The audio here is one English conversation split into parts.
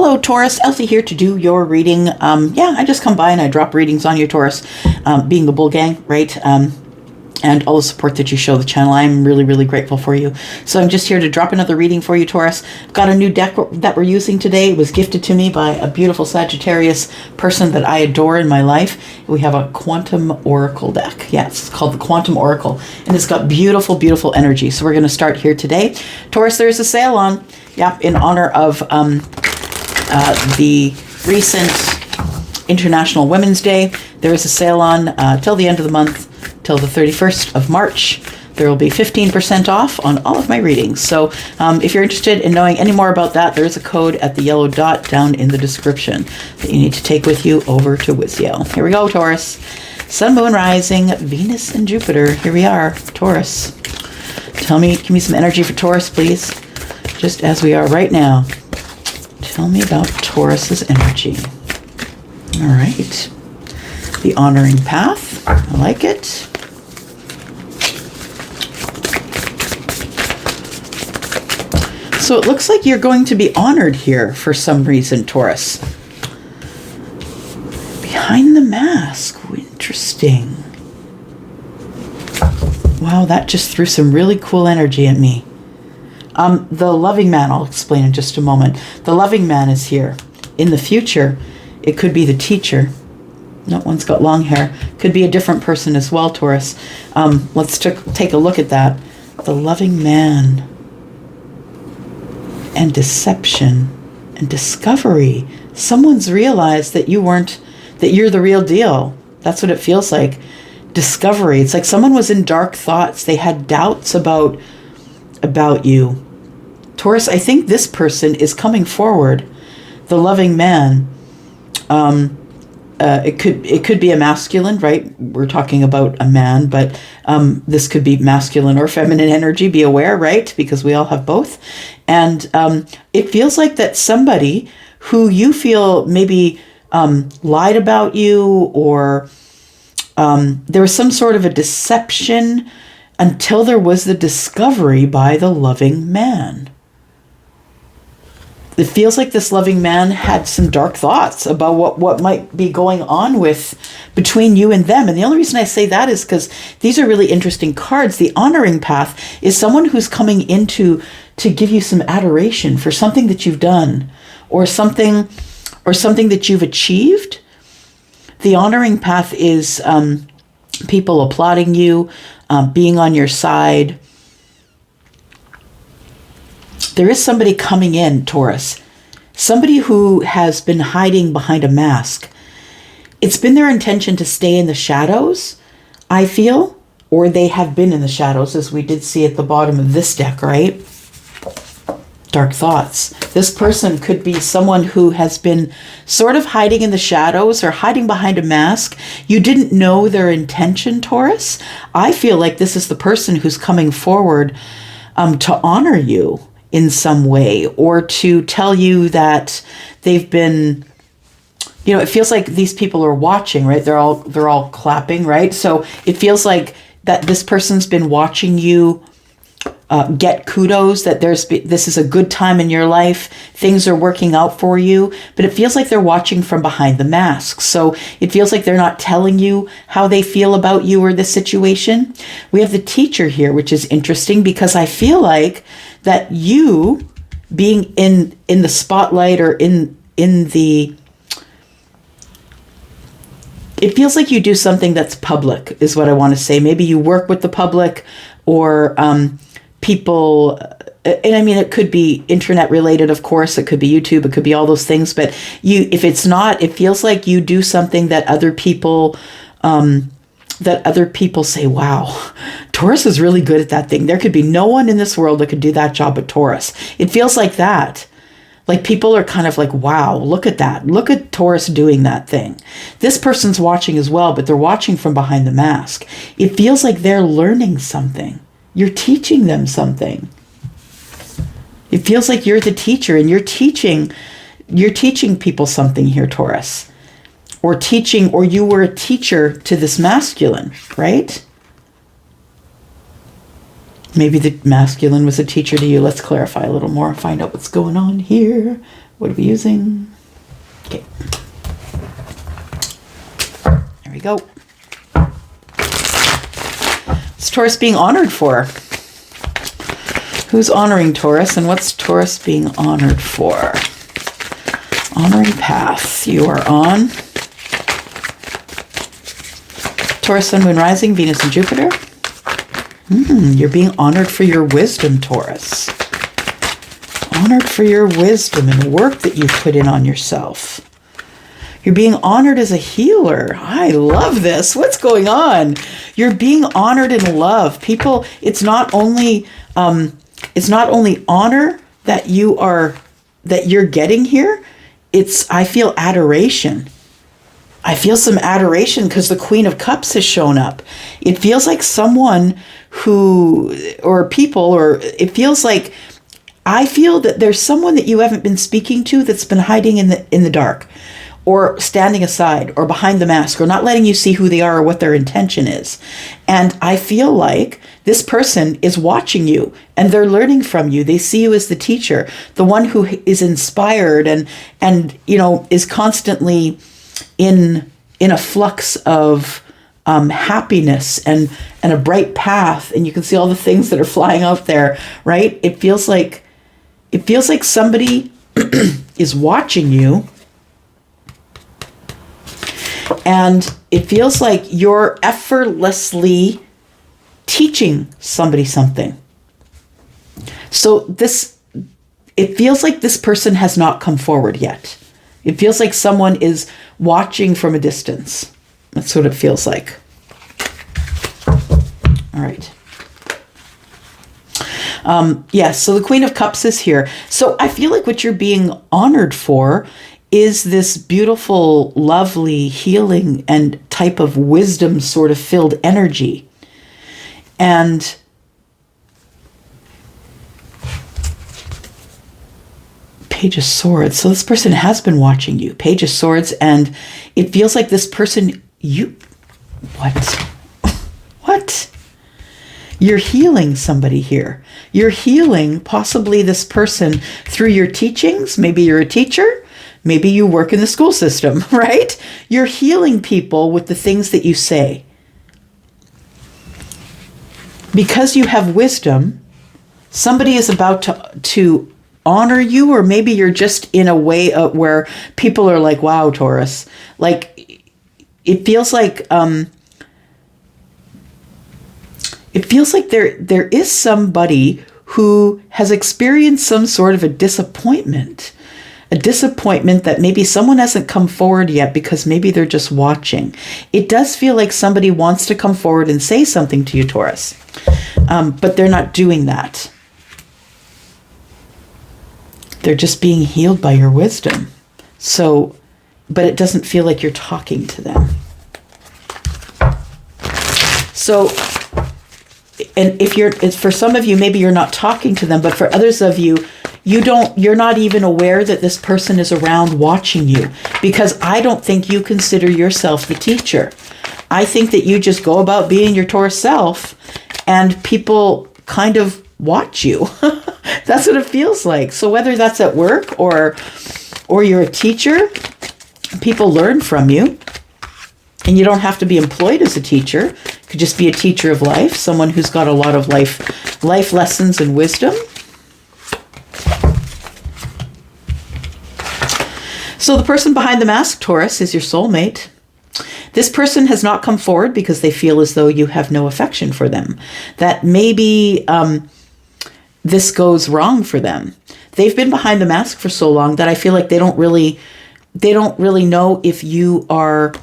Hello, Taurus. Elsie here to do your reading. Yeah, I just come by and I drop readings on you, Taurus. Being the Bull Gang, right? And all the support that you show the channel. I'm really, really grateful for you. So I'm just here to drop another reading for you, Taurus. I've got a new deck that we're using today. It was gifted to me by a beautiful Sagittarius person that I adore in my life. We have a Quantum Oracle deck. Yeah, it's called the Quantum Oracle. And it's got beautiful, beautiful energy. So we're going to start here today. Taurus, there's a sale on, yeah, in honor of the recent International Women's Day. There is a sale on till the end of the month, till the 31st of March. There will be 15% off on all of my readings. So if you're interested in knowing any more about that, there is a code at the yellow dot down in the description that you need to take with you over to Wizio. Here we go, Taurus. Sun, Moon, Rising, Venus, and Jupiter. Here we are, Taurus. Give me some energy for Taurus, please. Just as we are right now. Tell me about Taurus's energy. All right. The honoring path. I like it. So it looks like you're going to be honored here for some reason, Taurus. Behind the mask. Interesting. Wow, that just threw some really cool energy at me. The loving man, I'll explain in just a moment. The loving man is here. In the future, it could be the teacher. No, one's got long hair. Could be a different person as well, Taurus. Let's take a look at that. The loving man. And deception. And discovery. Someone's realized that you're the real deal. That's what it feels like. Discovery. It's like someone was in dark thoughts. They had doubts about you. Taurus, I think this person is coming forward. The loving man. It could be a masculine, right? We're talking about a man, but this could be masculine or feminine energy. Be aware, right? Because we all have both. And it feels like that somebody who you feel maybe lied about you, or there was some sort of a deception until there was the discovery by the loving man. It feels like this loving man had some dark thoughts about what might be going on between you and them. And the only reason I say that is because these are really interesting cards. The honoring path is someone who's coming in to give you some adoration for something that you've done, or something that you've achieved. The honoring path is people applauding you, being on your side. There is somebody coming in, Taurus. Somebody who has been hiding behind a mask. It's been their intention to stay in the shadows, I feel. Or they have been in the shadows, as we did see at the bottom of this deck, right? Dark thoughts. This person could be someone who has been sort of hiding in the shadows or hiding behind a mask. You didn't know their intention, Taurus. I feel like this is the person who's coming forward to honor you in some way, or to tell you that they've been, it feels like these people are watching, right? They're all clapping, right? So it feels like that this person's been watching you get kudos, that this is a good time in your life, things are working out for you, but it feels like they're watching from behind the mask. So it feels like they're not telling you how they feel about you or the situation. We have the teacher here, which is interesting because I feel like that you being in the spotlight, or in the, it feels like you do something that's public, is what I want to say. Maybe you work with the public, or people, and I mean, it could be internet related, of course, it could be YouTube, it could be all those things, but if it's not, it feels like you do something that other people say, wow, Taurus is really good at that thing. There could be no one in this world that could do that job but Taurus. It feels like that. Like people are kind of like, wow, look at that. Look at Taurus doing that thing. This person's watching as well, but they're watching from behind the mask. It feels like they're learning something. You're teaching them something. It feels like you're the teacher, and you're teaching people something here, Taurus. Or you were a teacher to this masculine, right? Maybe the masculine was a teacher to you. Let's clarify a little more, find out what's going on here. What are we using? Okay. There we go. What's Taurus being honored for? Who's honoring Taurus, and what's Taurus being honored for? Honoring path you are on. Taurus, Sun, Moon, Rising, Venus, and Jupiter. You're being honored for your wisdom, Taurus. Honored for your wisdom and work that you've put in on yourself. You're being honored as a healer. I love this. What's going on? You're being honored in love. People, it's not only honor that you're getting here. I feel adoration. I feel some adoration because the Queen of Cups has shown up. It feels like someone it feels like, I feel that there's someone that you haven't been speaking to that's been hiding in the dark, or standing aside, or behind the mask, or not letting you see who they are or what their intention is. And I feel like this person is watching you and they're learning from you. They see you as the teacher, the one who is inspired and is constantly in a flux of happiness and a bright path. And you can see all the things that are flying out there, right? It feels like somebody is watching you. And it feels like you're effortlessly teaching somebody something. So it feels like this person has not come forward yet. It feels like someone is watching from a distance. That's what it feels like. All right. So the Queen of Cups is here. So I feel like what you're being honored for is this beautiful, lovely, healing and type of wisdom sort of filled energy. And Page of Swords. So this person has been watching you. Page of Swords. And it feels like this person, what? You're healing somebody here. You're healing possibly this person through your teachings. Maybe you're a teacher. Maybe you work in the school system, right? You're healing people with the things that you say. Because you have wisdom, somebody is about to honor you, or maybe you're just in a way where people are like, wow, Taurus. Like, it feels like there is somebody who has experienced some sort of a disappointment that maybe someone hasn't come forward yet because maybe they're just watching. It does feel like somebody wants to come forward and say something to you, Taurus, but they're not doing that. They're just being healed by your wisdom. So, but it doesn't feel like you're talking to them. So, and if for some of you, maybe you're not talking to them, but for others of you, you're not even aware that this person is around watching you, because I don't think you consider yourself the teacher. I think that you just go about being your Taurus self and people kind of watch you. That's what it feels like. So whether that's at work or you're a teacher, people learn from you. And you don't have to be employed as a teacher. You could just be a teacher of life, someone who's got a lot of life lessons and wisdom. So the person behind the mask, Taurus, is your soulmate. This person has not come forward because they feel as though you have no affection for them. That maybe this goes wrong for them. They've been behind the mask for so long that I feel like they don't really know if you are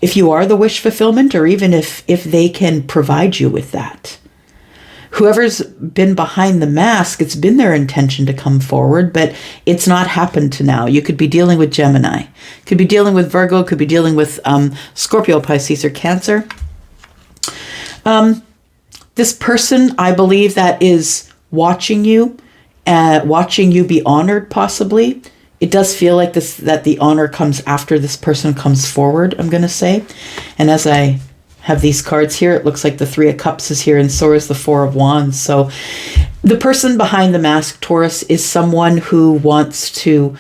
the wish fulfillment, or even if they can provide you with that. Whoever's been behind the mask, it's been their intention to come forward, but it's not happened to now. You could be dealing with Gemini, could be dealing with Virgo, could be dealing with Scorpio, Pisces, or Cancer. This person, I believe, that is watching you be honored, possibly. It does feel like that the honor comes after this person comes forward, I'm going to say. And as I have these cards here, it looks like the Three of Cups is here, and so is the Four of Wands. So The person behind the mask, Taurus, is someone who wants to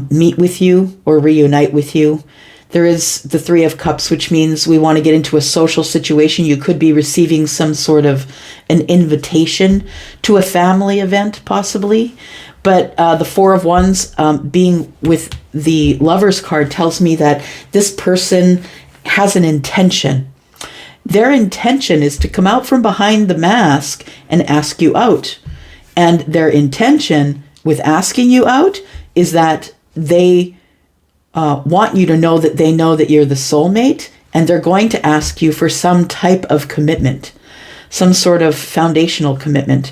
meet with you or reunite with you. There is the Three of Cups, which means we want to get into a social situation. You could be receiving some sort of an invitation to a family event, possibly. But the Four of Wands, being with the Lover's card, tells me that this person has an intention. Their intention is to come out from behind the mask and ask you out. And their intention with asking you out is that they want you to know that they know that you're the soulmate, and they're going to ask you for some type of commitment, some sort of foundational commitment.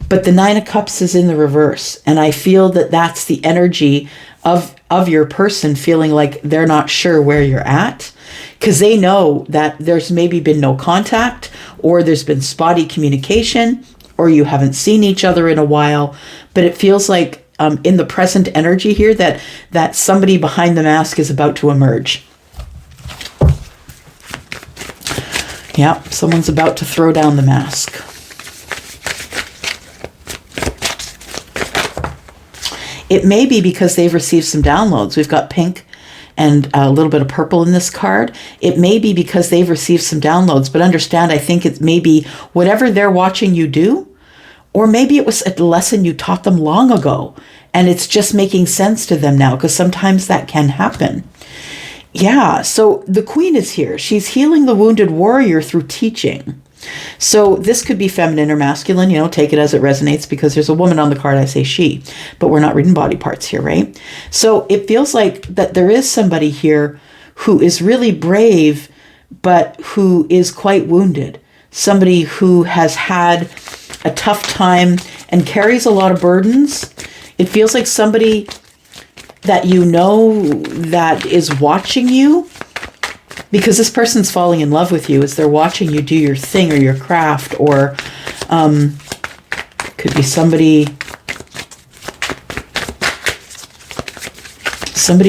But the Nine of Cups is in the reverse, and I feel that that's the energy of your person feeling like they're not sure where you're at, because they know that there's maybe been no contact, or there's been spotty communication, or you haven't seen each other in a while. But it feels like in the present energy here that somebody behind the mask is about to emerge. Yeah, someone's about to throw down the mask. It may be because they've received some downloads. We've got pink and a little bit of purple in this card. It may be because they've received some downloads, but understand, I think it may be whatever they're watching you do, or maybe it was a lesson you taught them long ago, and it's just making sense to them now, because sometimes that can happen. Yeah, so the Queen is here. She's healing the wounded warrior through teaching. So this could be feminine or masculine, take it as it resonates, because there's a woman on the card, I say she, but we're not reading body parts here, right? So it feels like that there is somebody here who is really brave, but who is quite wounded. Somebody who has had a tough time and carries a lot of burdens. It feels like somebody that you know that is watching you, because this person's falling in love with you as they're watching you do your thing or your craft, or could be somebody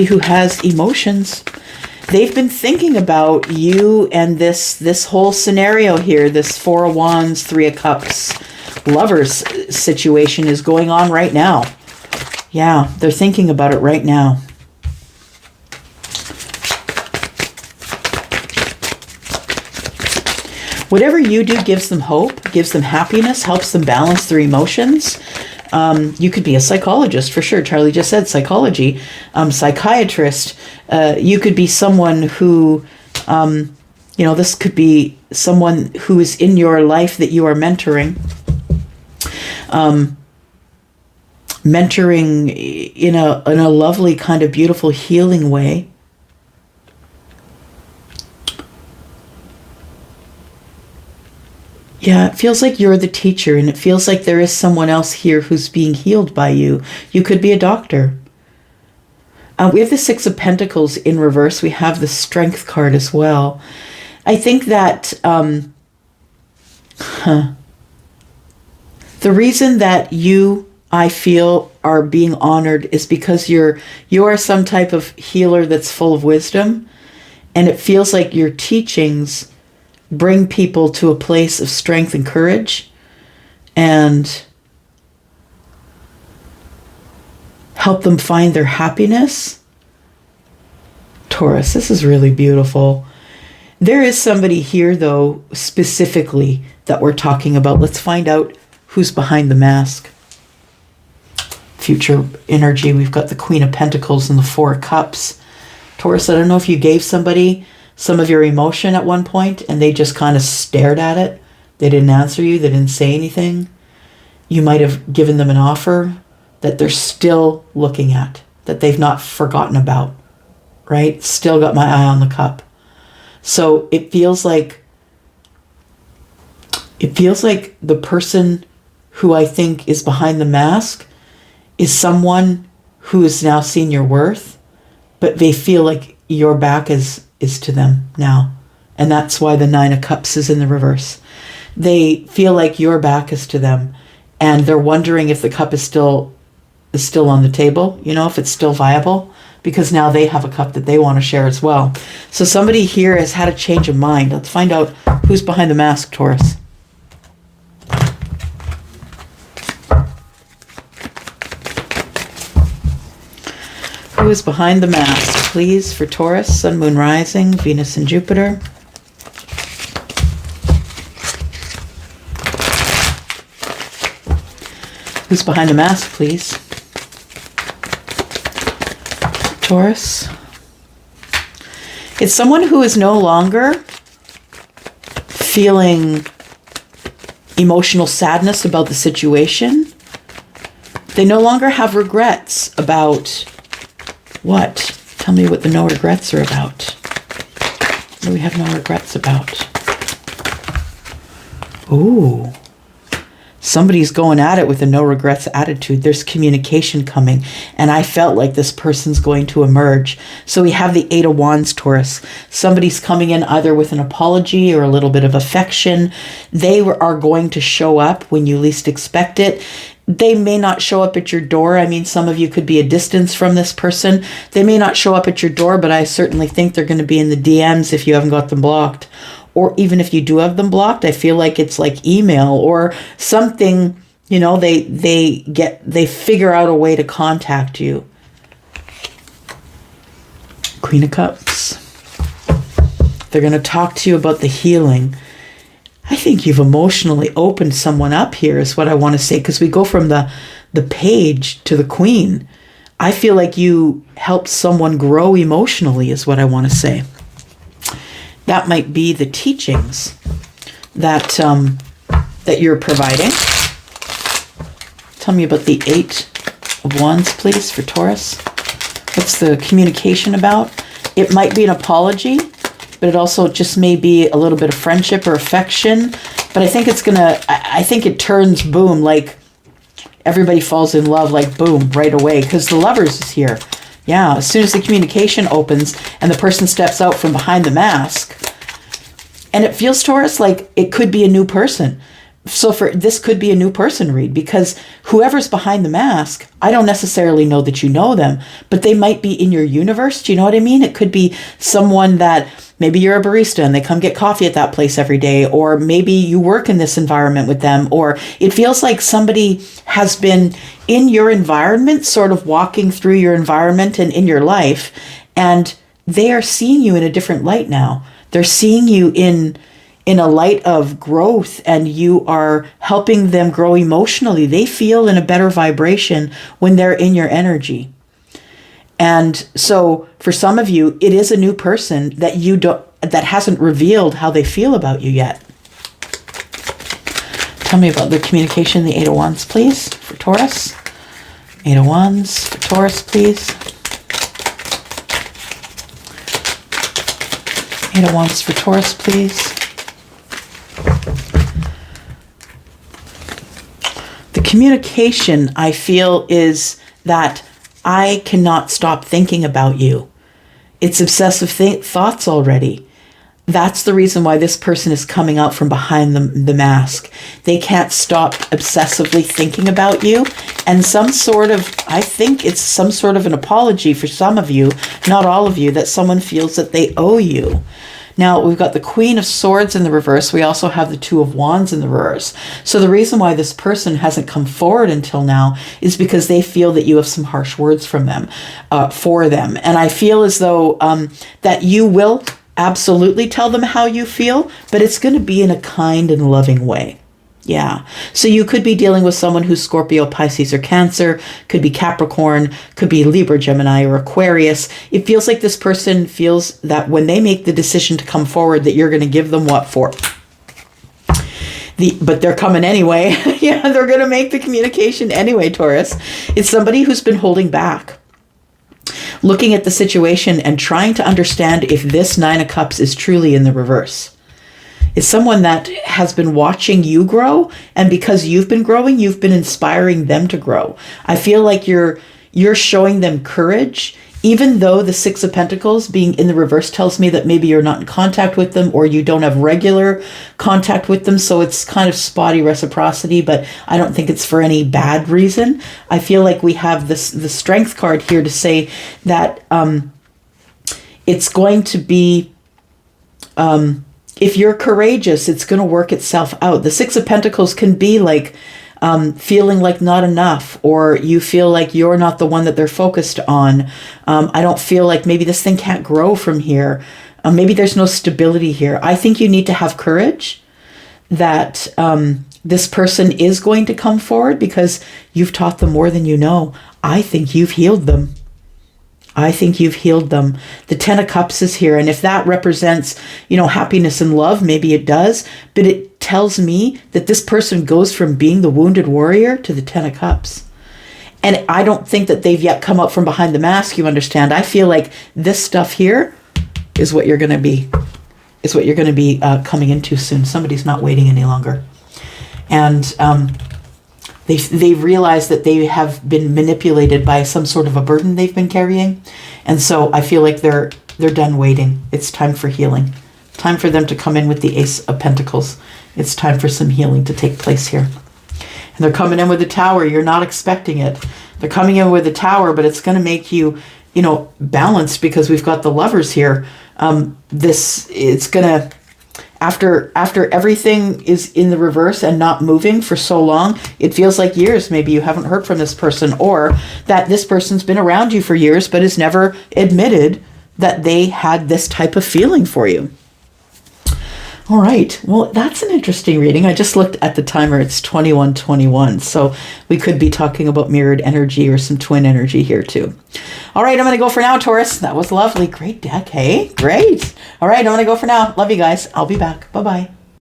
who has emotions. They've been thinking about you and this whole scenario here, this Four of Wands, Three of Cups, Lovers situation is going on right now. Yeah, they're thinking about it right now. Whatever you do gives them hope, gives them happiness, helps them balance their emotions. You could be a psychologist for sure. Charlie just said psychology. Psychiatrist. You could be someone who, this could be someone who is in your life that you are mentoring. Mentoring in a lovely kind of beautiful healing way. Yeah, it feels like you're the teacher, and it feels like there is someone else here who's being healed by you. You could be a doctor. We have the Six of Pentacles in reverse. We have the Strength card as well. I think that the reason that you, I feel, are being honored is because you are some type of healer that's full of wisdom, and it feels like your teachings bring people to a place of strength and courage, and help them find their happiness. Taurus, this is really beautiful. There is somebody here, though, specifically that we're talking about. Let's find out who's behind the mask. Future energy, we've got the Queen of Pentacles and the Four of Cups. Taurus, I don't know if you gave somebody some of your emotion at one point and they just kind of stared at it. They didn't answer you. They didn't say anything. You might have given them an offer that they're still looking at, that they've not forgotten about, right? Still got my eye on the cup. So it feels like the person who I think is behind the mask is someone who has now seen your worth, but they feel like your back is to them now. And that's why the Nine of Cups is in the reverse. They feel like your back is to them, and they're wondering if the cup is still on the table, if it's still viable, because now they have a cup that they want to share as well. So somebody here has had a change of mind. Let's find out who's behind the mask, Taurus. is behind the mask, please, for Taurus, Sun, Moon, Rising, Venus, and Jupiter? Who's behind the mask, please? Taurus. It's someone who is no longer feeling emotional sadness about the situation. They no longer have regrets about what? Tell me what the no regrets are about. What do we have no regrets about? Ooh. Somebody's going at it with a no regrets attitude. There's communication coming, and I felt like this person's going to emerge. So we have the 8 of Wands, Taurus. Somebody's coming in either with an apology or a little bit of affection. They are going to show up when you least expect it. They may not show up at your door. I mean, some of you could be a distance from this person. They may not show up at your door, but I certainly think they're going to be in the DMs if you haven't got them blocked. Or even if you do have them blocked, I feel like it's like email or something, you know, they figure out a way to contact you. Queen of Cups. They're going to talk to you about the healing. I think you've emotionally opened someone up here is what I want to say, because we go from the page to the Queen. I feel like you helped someone grow emotionally is what I want to say. That might be the teachings that that you're providing. Tell me about the 8 of Wands, please, for Taurus. What's the communication about? It might be an apology, but it also just may be a little bit of friendship or affection. But I think I think it turns boom, like everybody falls in love, like boom, right away, because the Lovers is here. Yeah, as soon as the communication opens and the person steps out from behind the mask, and it feels, Taurus, like it could be a new person. So this could be a new person read, because whoever's behind the mask, I don't necessarily know that you know them, but they might be in your universe. Do you know what I mean? It could be someone that maybe you're a barista and they come get coffee at that place every day, or maybe you work in this environment with them, or it feels like somebody has been in your environment, sort of walking through your environment and in your life, and they are seeing you in a different light now. They're seeing you in a light of growth, and you are helping them grow emotionally. They feel in a better vibration when they're in your energy. And so for some of you, it is a new person that hasn't revealed how they feel about you yet. Tell me about the communication, the 8 of Wands, please, for Taurus. 8 of Wands for Taurus, please. 8 of Wands for Taurus, please. The communication, I feel, is that I cannot stop thinking about you. It's obsessive thoughts already. That's the reason why this person is coming out from behind the mask. They can't stop obsessively thinking about you. And I think it's some sort of an apology for some of you, not all of you, that someone feels that they owe you. Now, we've got the Queen of Swords in the reverse. We also have the 2 of Wands in the reverse. So the reason why this person hasn't come forward until now is because they feel that you have some harsh words from them, for them. And I feel as though that you will absolutely tell them how you feel, but it's going to be in a kind and loving way. Yeah. So you could be dealing with someone who's Scorpio, Pisces, or Cancer, could be Capricorn, could be Libra, Gemini, or Aquarius. It feels like this person feels that when they make the decision to come forward, that you're going to give them what for. But they're coming anyway. Yeah, they're going to make the communication anyway, Taurus. It's somebody who's been holding back, looking at the situation and trying to understand if this 9 of Cups is truly in the reverse. It's someone that has been watching you grow, and because you've been growing, you've been inspiring them to grow. I feel like you're showing them courage, even though the 6 of Pentacles being in the reverse tells me that maybe you're not in contact with them, or you don't have regular contact with them, so it's kind of spotty reciprocity, but I don't think it's for any bad reason. I feel like we have the Strength card here to say that it's going to be... if you're courageous, it's going to work itself out. The 6 of Pentacles can be like feeling like not enough, or you feel like you're not the one that they're focused on. I don't feel like maybe this thing can't grow from here. Maybe there's no stability here. I think you need to have courage that this person is going to come forward because you've taught them more than you know. I think you've healed them. I think you've healed them. The Ten of Cups is here. And if that represents, happiness and love, maybe it does. But it tells me that this person goes from being the wounded warrior to the Ten of Cups. And I don't think that they've yet come up from behind the mask, you understand. I feel like this stuff here is what you're going to be, coming into soon. Somebody's not waiting any longer. And they've realized that they have been manipulated by some sort of a burden they've been carrying. And so I feel like they're done waiting. It's time for healing. Time for them to come in with the Ace of Pentacles. It's time for some healing to take place here. And they're coming in with the Tower. You're not expecting it. They're coming in with the Tower, but it's going to make you, balanced, because we've got the Lovers here. It's going to, after everything is in the reverse and not moving for so long, it feels like years maybe you haven't heard from this person, or that this person's been around you for years but has never admitted that they had this type of feeling for you. All right. Well, that's an interesting reading. I just looked at the timer. It's 21:21. So we could be talking about mirrored energy or some twin energy here too. All right. I'm going to go for now, Taurus. That was lovely. Great deck. Hey, great. All right. I'm going to go for now. Love you guys. I'll be back. Bye-bye.